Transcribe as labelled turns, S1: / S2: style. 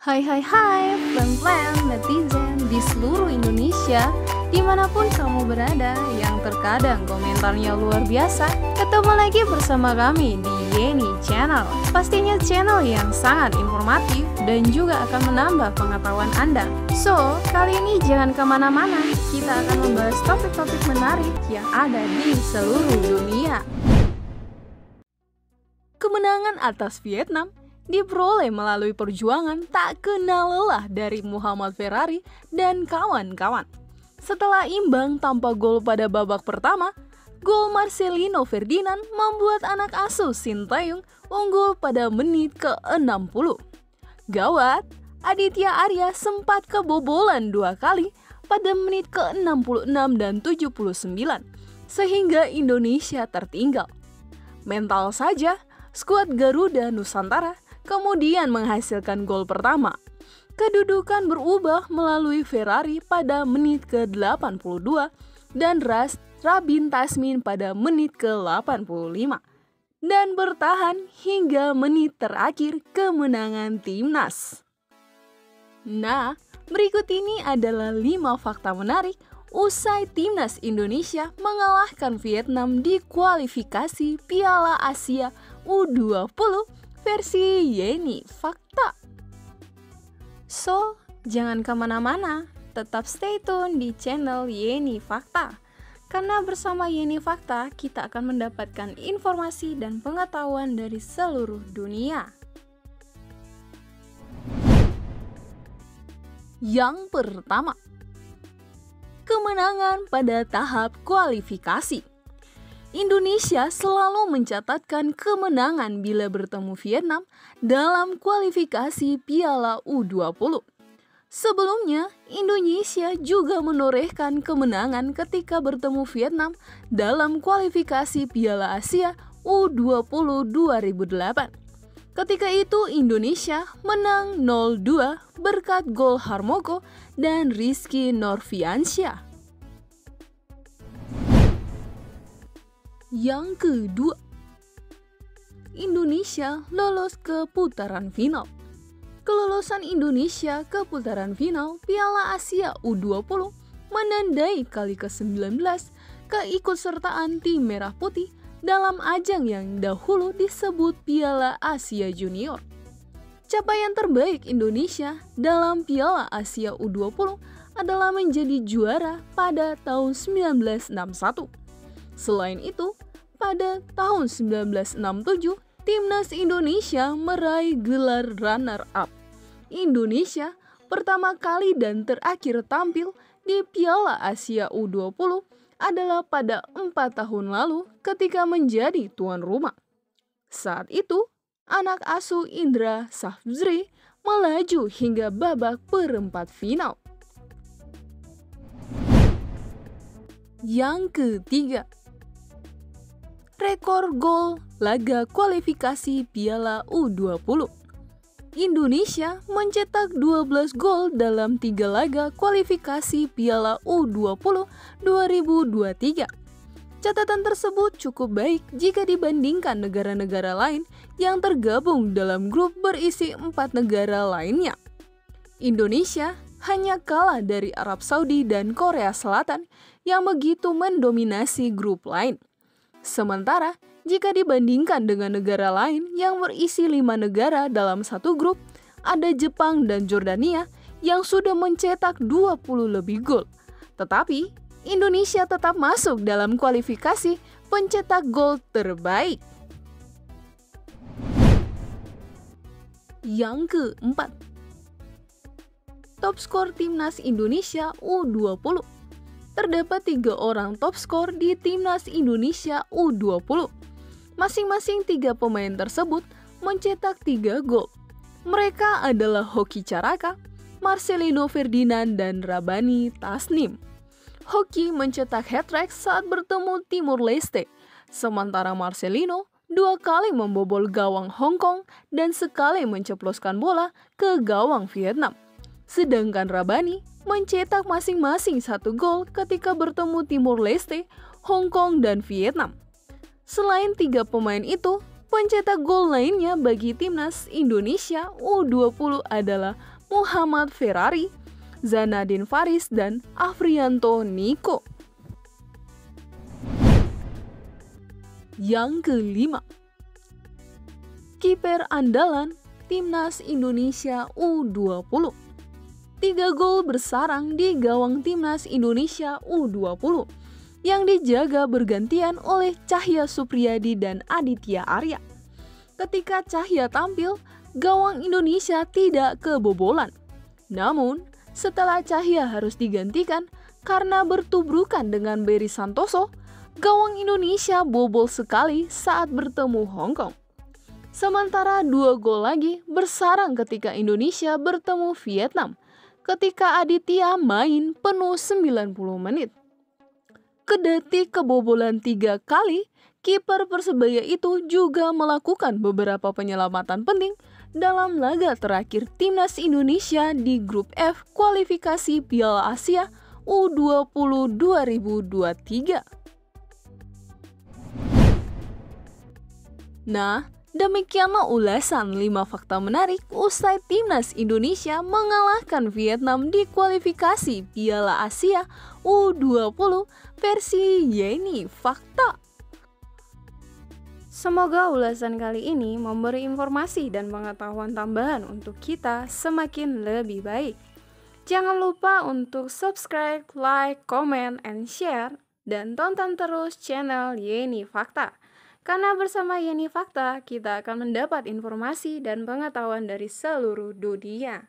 S1: Hai, plan-plan netizen di seluruh Indonesia, dimanapun kamu berada, yang terkadang komentarnya luar biasa. Ketemu lagi bersama kami di Yeni Channel. Pastinya channel yang sangat informatif dan juga akan menambah pengetahuan Anda. So, kali ini jangan kemana-mana, kita akan membahas topik-topik menarik yang ada di seluruh dunia. Kemenangan atas Vietnam diperoleh melalui perjuangan tak kenal lelah dari Muhammad Ferrari dan kawan-kawan. Setelah imbang tanpa gol pada babak pertama, gol Marcelino Ferdinand membuat anak asuh Sintayong unggul pada menit ke-60. Gawat, Aditya Arya sempat kebobolan 2 kali pada menit ke-66 dan 79, sehingga Indonesia tertinggal. Mental saja, skuad Garuda Nusantara kemudian menghasilkan gol pertama. Kedudukan berubah melalui Ferrari pada menit ke-82 dan Rabin Tasmin pada menit ke-85 dan bertahan hingga menit terakhir kemenangan timnas. Nah, berikut ini adalah 5 fakta menarik usai timnas Indonesia mengalahkan Vietnam di kualifikasi Piala Asia U20 versi Yeni Fakta. So, jangan kemana-mana, tetap stay tune di channel Yeni Fakta. Karena bersama Yeni Fakta, kita akan mendapatkan informasi dan pengetahuan dari seluruh dunia. Yang pertama, kemenangan pada tahap kualifikasi. Indonesia selalu mencatatkan kemenangan bila bertemu Vietnam dalam kualifikasi Piala U20. Sebelumnya, Indonesia juga menorehkan kemenangan ketika bertemu Vietnam dalam kualifikasi Piala Asia U20 2008. Ketika itu Indonesia menang 0-2 berkat gol Harmoko dan Rizky Norfiansyah. Yang kedua, Indonesia lolos ke putaran final. Kelolosan Indonesia ke putaran final Piala Asia U20 menandai kali ke-19 keikutsertaan tim Merah Putih dalam ajang yang dahulu disebut Piala Asia Junior. Capaian terbaik Indonesia dalam Piala Asia U20 adalah menjadi juara pada tahun 1961. Selain itu, pada tahun 1967, timnas Indonesia meraih gelar runner-up. Indonesia pertama kali dan terakhir tampil di Piala Asia U20 adalah pada 4 tahun lalu ketika menjadi tuan rumah. Saat itu, anak asuh Indra Safdri melaju hingga babak perempat final. Yang ketiga, rekor gol laga kualifikasi Piala U20. Indonesia mencetak 12 gol dalam 3 laga kualifikasi Piala U20 2023. Catatan tersebut cukup baik jika dibandingkan negara-negara lain yang tergabung dalam grup berisi 4 negara lainnya. Indonesia hanya kalah dari Arab Saudi dan Korea Selatan yang begitu mendominasi grup lain. Sementara, jika dibandingkan dengan negara lain yang berisi 5 negara dalam satu grup, ada Jepang dan Jordania yang sudah mencetak 20 lebih gol. Tetapi, Indonesia tetap masuk dalam kualifikasi pencetak gol terbaik. Yang keempat, top skor timnas Indonesia U20. Terdapat 3 orang top skor di timnas Indonesia U20. Masing-masing 3 pemain tersebut mencetak 3 gol. Mereka adalah Hoki Caraka, Marcelino Ferdinand, dan Rabani Tasnim. Hoki mencetak hat-trick saat bertemu Timur Leste, sementara Marcelino 2 kali membobol gawang Hong Kong dan sekali menceploskan bola ke gawang Vietnam. Sedangkan Rabani mencetak masing-masing 1 gol ketika bertemu Timur Leste, Hong Kong, dan Vietnam. Selain 3 pemain itu, Pencetak gol lainnya bagi timnas Indonesia U20 adalah Muhammad Ferrari, Zanadin Faris, dan Afriyanto Niko. Yang kelima, kiper andalan timnas Indonesia U20. 3 gol bersarang di gawang timnas Indonesia U20 yang dijaga bergantian oleh Cahya Supriyadi dan Aditya Arya. Ketika Cahya tampil, gawang Indonesia tidak kebobolan. Namun, setelah Cahya harus digantikan karena bertubrukan dengan Berry Santoso, gawang Indonesia bobol sekali saat bertemu Hong Kong. Sementara 2 gol lagi bersarang ketika Indonesia bertemu Vietnam, ketika Aditya main penuh 90 menit. Kedati kebobolan 3 kali, kiper Persebaya itu juga melakukan beberapa penyelamatan penting dalam laga terakhir timnas Indonesia di grup F kualifikasi Piala Asia U20 2023. Nah, demikianlah ulasan 5 fakta menarik usai timnas Indonesia mengalahkan Vietnam di kualifikasi Piala Asia U20 versi Yeni Fakta. Semoga ulasan kali ini memberi informasi dan pengetahuan tambahan untuk kita semakin lebih baik. Jangan lupa untuk subscribe, like, comment, and share, dan tonton terus channel Yeni Fakta. Karena bersama Yeni Fakta, kita akan mendapat informasi dan pengetahuan dari seluruh dunia.